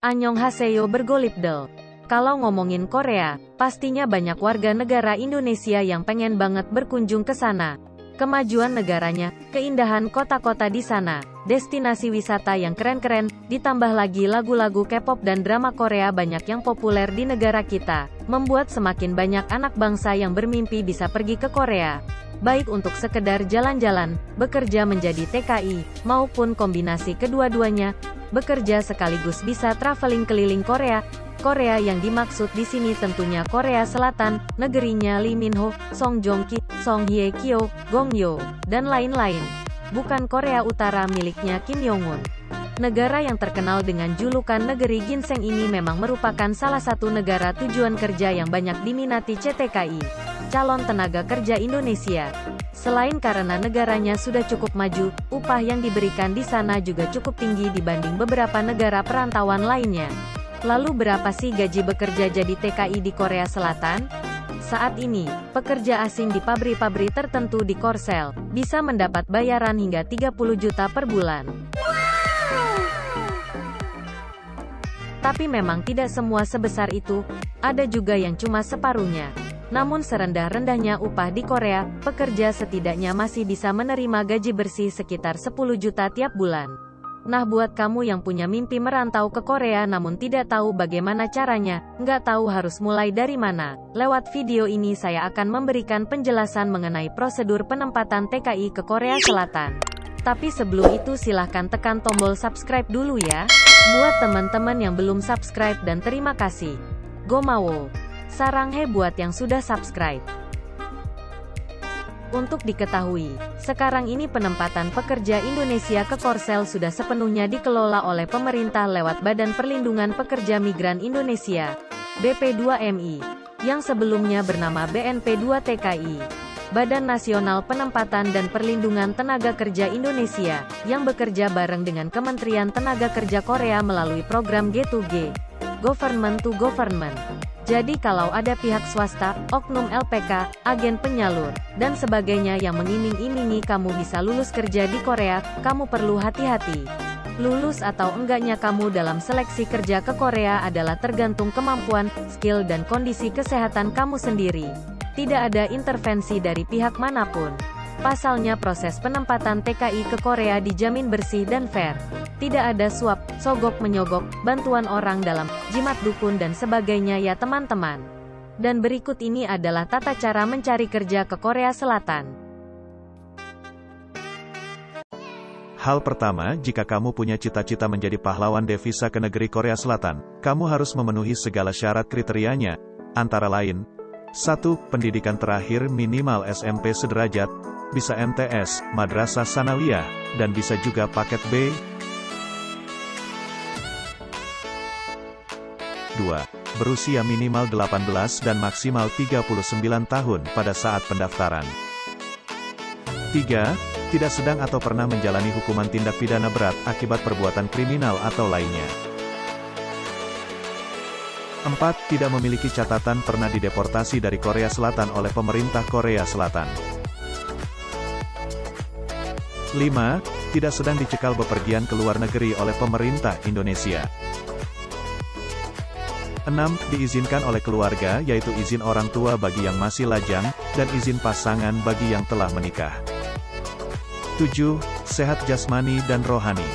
Annyeonghaseyo bergolipdel. Kalau ngomongin Korea, pastinya banyak warga negara Indonesia yang pengen banget berkunjung ke sana. Kemajuan negaranya, keindahan kota-kota di sana, destinasi wisata yang keren-keren, ditambah lagi lagu-lagu K-pop dan drama Korea banyak yang populer di negara kita, membuat semakin banyak anak bangsa yang bermimpi bisa pergi ke Korea. Baik untuk sekedar jalan-jalan, bekerja menjadi TKI, maupun kombinasi kedua-duanya, bekerja sekaligus bisa traveling keliling Korea. Korea yang dimaksud di sini tentunya Korea Selatan, negerinya Lee Min Ho, Song Joong Ki, Song Hye Kyo, Gong Yoo, dan lain-lain. Bukan Korea Utara miliknya Kim Jong Un. Negara yang terkenal dengan julukan negeri ginseng ini memang merupakan salah satu negara tujuan kerja yang banyak diminati CTKI, calon tenaga kerja Indonesia. Selain karena negaranya sudah cukup maju, upah yang diberikan di sana juga cukup tinggi dibanding beberapa negara perantauan lainnya. Lalu berapa sih gaji bekerja jadi TKI di Korea Selatan? Saat ini, pekerja asing di pabrik-pabrik tertentu di Korsel, bisa mendapat bayaran hingga 30 juta per bulan. Tapi memang tidak semua sebesar itu, ada juga yang cuma separuhnya. Namun serendah-rendahnya upah di Korea, pekerja setidaknya masih bisa menerima gaji bersih sekitar 10 juta tiap bulan. Nah buat kamu yang punya mimpi merantau ke Korea namun tidak tahu bagaimana caranya, nggak tahu harus mulai dari mana, lewat video ini saya akan memberikan penjelasan mengenai prosedur penempatan TKI ke Korea Selatan. Tapi sebelum itu silahkan tekan tombol subscribe dulu ya. Buat teman-teman yang belum subscribe dan terima kasih. Gomawo. Sarang he buat yang sudah subscribe. Untuk diketahui, sekarang ini penempatan pekerja Indonesia ke Korsel sudah sepenuhnya dikelola oleh pemerintah lewat Badan Perlindungan Pekerja Migran Indonesia, BP2MI, yang sebelumnya bernama BNP2TKI, Badan Nasional Penempatan dan Perlindungan Tenaga Kerja Indonesia, yang bekerja bareng dengan Kementerian Tenaga Kerja Korea melalui program G2G, Government to Government. Jadi kalau ada pihak swasta, oknum LPK, agen penyalur, dan sebagainya yang mengiming-imingi kamu bisa lulus kerja di Korea, kamu perlu hati-hati. Lulus atau enggaknya kamu dalam seleksi kerja ke Korea adalah tergantung kemampuan, skill dan kondisi kesehatan kamu sendiri. Tidak ada intervensi dari pihak manapun. Pasalnya proses penempatan TKI ke Korea dijamin bersih dan fair. Tidak ada suap, sogok menyogok, bantuan orang dalam, jimat dukun dan sebagainya ya teman-teman. Dan berikut ini adalah tata cara mencari kerja ke Korea Selatan. Hal pertama, jika kamu punya cita-cita menjadi pahlawan devisa ke negeri Korea Selatan, kamu harus memenuhi segala syarat kriterianya, antara lain, 1. Pendidikan terakhir minimal SMP sederajat, bisa MTS, Madrasah Sanawiyah, dan bisa juga paket B. 2. Berusia minimal 18 dan maksimal 39 tahun pada saat pendaftaran. 3. Tidak sedang atau pernah menjalani hukuman tindak pidana berat akibat perbuatan kriminal atau lainnya. 4. Tidak memiliki catatan pernah dideportasi dari Korea Selatan oleh pemerintah Korea Selatan. 5. Tidak sedang dicekal bepergian ke luar negeri oleh pemerintah Indonesia. 6. Diizinkan oleh keluarga yaitu izin orang tua bagi yang masih lajang, dan izin pasangan bagi yang telah menikah. 7. Sehat jasmani dan rohani.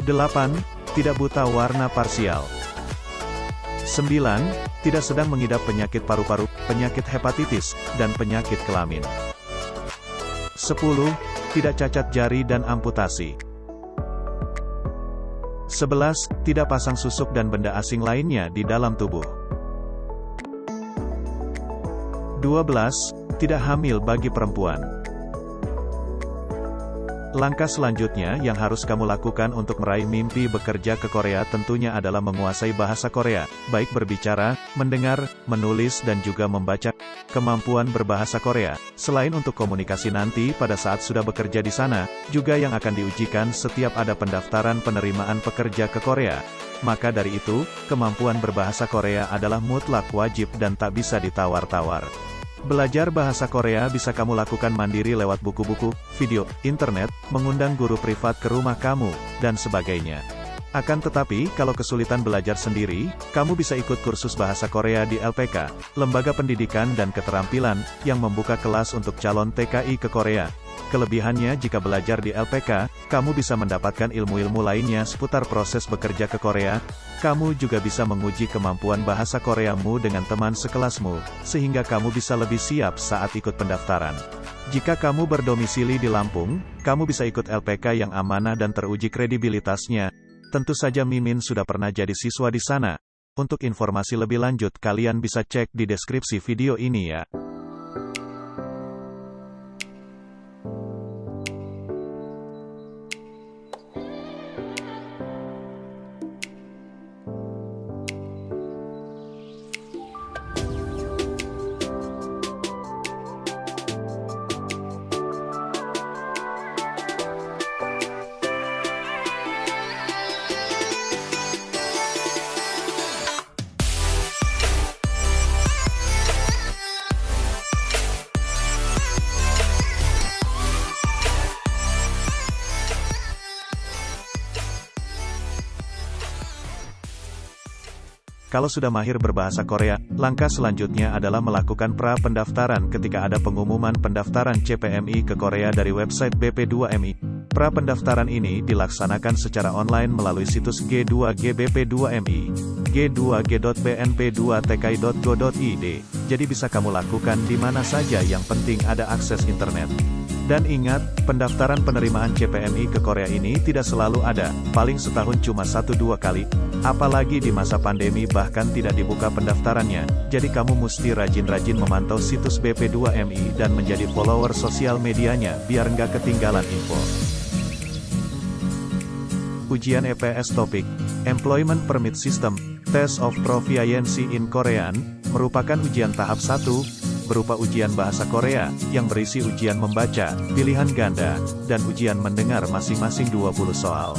8. Tidak buta warna parsial. 9. Tidak sedang mengidap penyakit paru-paru, penyakit hepatitis, dan penyakit kelamin. 10. Tidak cacat jari dan amputasi. 11. Tidak pasang susuk dan benda asing lainnya di dalam tubuh. 12. Tidak hamil bagi perempuan. Langkah selanjutnya yang harus kamu lakukan untuk meraih mimpi bekerja ke Korea tentunya adalah menguasai bahasa Korea, baik berbicara, mendengar, menulis dan juga membaca. Kemampuan berbahasa Korea, selain untuk komunikasi nanti pada saat sudah bekerja di sana, juga yang akan diujikan setiap ada pendaftaran penerimaan pekerja ke Korea. Maka dari itu, kemampuan berbahasa Korea adalah mutlak wajib dan tak bisa ditawar-tawar. Belajar bahasa Korea bisa kamu lakukan mandiri lewat buku-buku, video, internet, mengundang guru privat ke rumah kamu, dan sebagainya. Akan tetapi, kalau kesulitan belajar sendiri, kamu bisa ikut kursus bahasa Korea di LPK, Lembaga Pendidikan dan Keterampilan, yang membuka kelas untuk calon TKI ke Korea. Kelebihannya jika belajar di LPK, kamu bisa mendapatkan ilmu-ilmu lainnya seputar proses bekerja ke Korea. Kamu juga bisa menguji kemampuan bahasa Koreamu dengan teman sekelasmu, sehingga kamu bisa lebih siap saat ikut pendaftaran. Jika kamu berdomisili di Lampung, kamu bisa ikut LPK yang amanah dan teruji kredibilitasnya. Tentu saja Mimin sudah pernah jadi siswa di sana. Untuk informasi lebih lanjut kalian bisa cek di deskripsi video ini ya. Kalau sudah mahir berbahasa Korea, langkah selanjutnya adalah melakukan pra-pendaftaran ketika ada pengumuman pendaftaran CPMI ke Korea dari website BP2MI. Pra-pendaftaran ini dilaksanakan secara online melalui situs G2GBP2MI, g2g.bnp2tki.go.id. Jadi bisa kamu lakukan di mana saja, yang penting ada akses internet. Dan ingat, pendaftaran penerimaan CPMI ke Korea ini tidak selalu ada, paling setahun cuma 1-2 kali. Apalagi di masa pandemi bahkan tidak dibuka pendaftarannya, jadi kamu mesti rajin-rajin memantau situs BP2MI dan menjadi follower sosial medianya, biar nggak ketinggalan info. Ujian EPS Topik, Employment Permit System, Test of Proficiency in Korean, merupakan ujian tahap 1, berupa ujian bahasa Korea, yang berisi ujian membaca, pilihan ganda, dan ujian mendengar masing-masing 20 soal.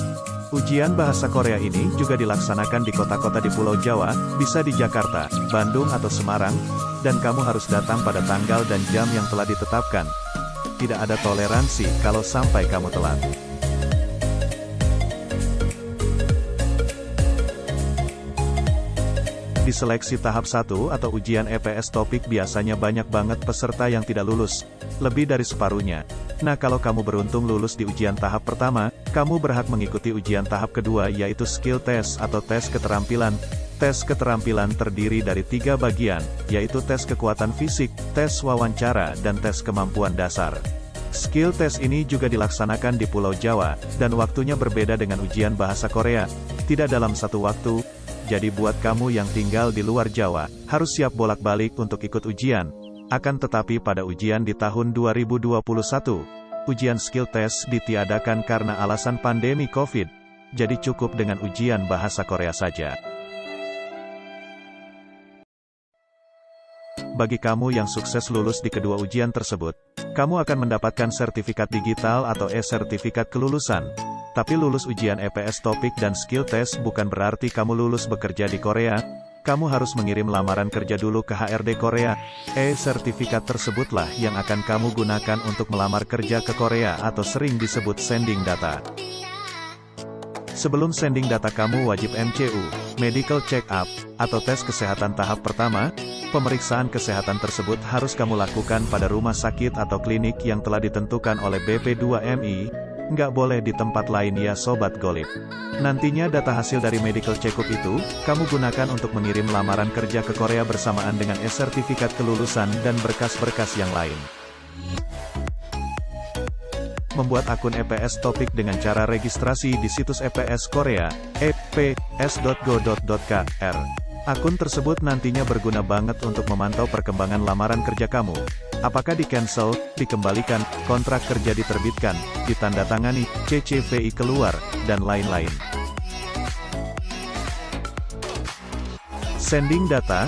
Ujian bahasa Korea ini juga dilaksanakan di kota-kota di Pulau Jawa, bisa di Jakarta, Bandung atau Semarang, dan kamu harus datang pada tanggal dan jam yang telah ditetapkan. Tidak ada toleransi kalau sampai kamu telat. Di seleksi tahap 1 atau ujian EPS Topik biasanya banyak banget peserta yang tidak lulus, lebih dari separuhnya. Nah, kalau kamu beruntung lulus di ujian tahap pertama, kamu berhak mengikuti ujian tahap kedua, yaitu skill test atau tes keterampilan. Tes keterampilan terdiri dari 3 bagian, yaitu tes kekuatan fisik, tes wawancara, dan tes kemampuan dasar. Skill test ini juga dilaksanakan di Pulau Jawa, dan waktunya berbeda dengan ujian bahasa Korea, tidak dalam satu waktu. Jadi buat kamu yang tinggal di luar Jawa, harus siap bolak-balik untuk ikut ujian. Akan tetapi pada ujian di tahun 2021, ujian skill test ditiadakan karena alasan pandemi COVID. Jadi cukup dengan ujian bahasa Korea saja. Bagi kamu yang sukses lulus di kedua ujian tersebut, kamu akan mendapatkan sertifikat digital atau e-sertifikat kelulusan. Tapi lulus ujian EPS Topik dan skill test bukan berarti kamu lulus bekerja di Korea. Kamu harus mengirim lamaran kerja dulu ke HRD Korea. E-sertifikat tersebutlah yang akan kamu gunakan untuk melamar kerja ke Korea atau sering disebut sending data. Sebelum sending data kamu wajib MCU, medical check up, atau tes kesehatan tahap pertama. Pemeriksaan kesehatan tersebut harus kamu lakukan pada rumah sakit atau klinik yang telah ditentukan oleh BP2MI. Nggak boleh di tempat lain ya Sobat Golib. Nantinya data hasil dari medical check-up itu, kamu gunakan untuk mengirim lamaran kerja ke Korea bersamaan dengan e-sertifikat kelulusan dan berkas-berkas yang lain. Membuat akun EPS Topik dengan cara registrasi di situs EPS Korea, eps.go.kr. Akun tersebut nantinya berguna banget untuk memantau perkembangan lamaran kerja kamu. Apakah di-cancel, dikembalikan, kontrak kerja diterbitkan, ditandatangani, CCVI keluar, dan lain-lain. Sending data.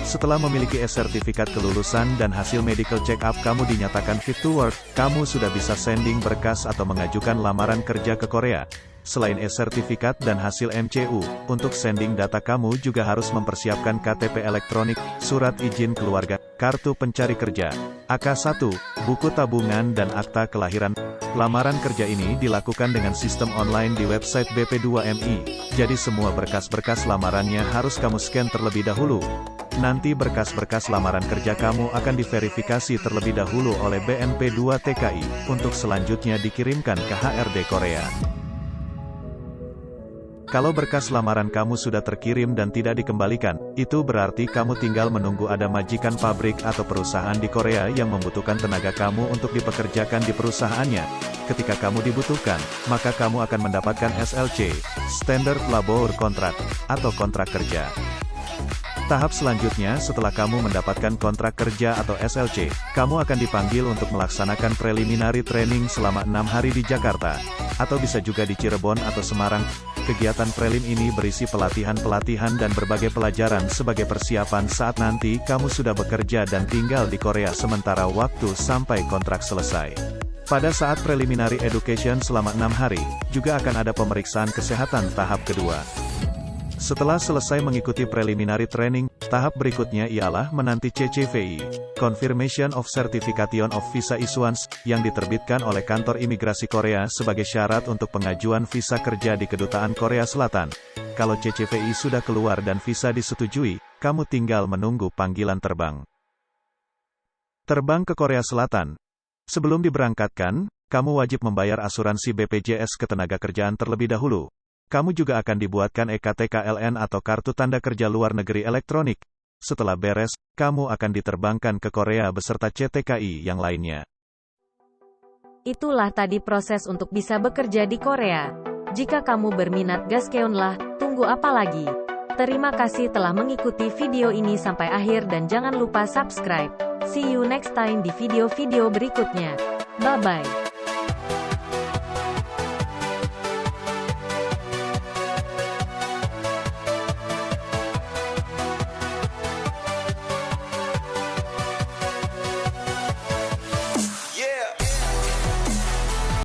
Setelah memiliki sertifikat kelulusan dan hasil medical check-up kamu dinyatakan fit to work, kamu sudah bisa sending berkas atau mengajukan lamaran kerja ke Korea. Selain sertifikat dan hasil MCU, untuk sending data kamu juga harus mempersiapkan KTP elektronik, surat izin keluarga, kartu pencari kerja, AK-1, buku tabungan dan akta kelahiran. Lamaran kerja ini dilakukan dengan sistem online di website BP2MI, jadi semua berkas-berkas lamarannya harus kamu scan terlebih dahulu. Nanti berkas-berkas lamaran kerja kamu akan diverifikasi terlebih dahulu oleh BNP2 TKI, untuk selanjutnya dikirimkan ke HRD Korea. Kalau berkas lamaran kamu sudah terkirim dan tidak dikembalikan, itu berarti kamu tinggal menunggu ada majikan pabrik atau perusahaan di Korea yang membutuhkan tenaga kamu untuk dipekerjakan di perusahaannya. Ketika kamu dibutuhkan, maka kamu akan mendapatkan SLC, Standard Labor Contract, atau kontrak kerja. Tahap selanjutnya setelah kamu mendapatkan kontrak kerja atau SLC, kamu akan dipanggil untuk melaksanakan preliminary training selama 6 hari di Jakarta, atau bisa juga di Cirebon atau Semarang. Kegiatan prelim ini berisi pelatihan-pelatihan dan berbagai pelajaran sebagai persiapan saat nanti kamu sudah bekerja dan tinggal di Korea sementara waktu sampai kontrak selesai. Pada saat preliminary education selama 6 hari, juga akan ada pemeriksaan kesehatan tahap kedua. Setelah selesai mengikuti preliminary training, tahap berikutnya ialah menanti CCVI, Confirmation of Certification of Visa Issuance, yang diterbitkan oleh kantor imigrasi Korea sebagai syarat untuk pengajuan visa kerja di Kedutaan Korea Selatan. Kalau CCVI sudah keluar dan visa disetujui, kamu tinggal menunggu panggilan terbang. Terbang ke Korea Selatan. Sebelum diberangkatkan, kamu wajib membayar asuransi BPJS Ketenagakerjaan terlebih dahulu. Kamu juga akan dibuatkan EKTKLN atau Kartu Tanda Kerja Luar Negeri Elektronik. Setelah beres, kamu akan diterbangkan ke Korea beserta CTKI yang lainnya. Itulah tadi proses untuk bisa bekerja di Korea. Jika kamu berminat gaskeonlah, tunggu apa lagi? Terima kasih telah mengikuti video ini sampai akhir dan jangan lupa subscribe. See you next time di video-video berikutnya. Bye-bye.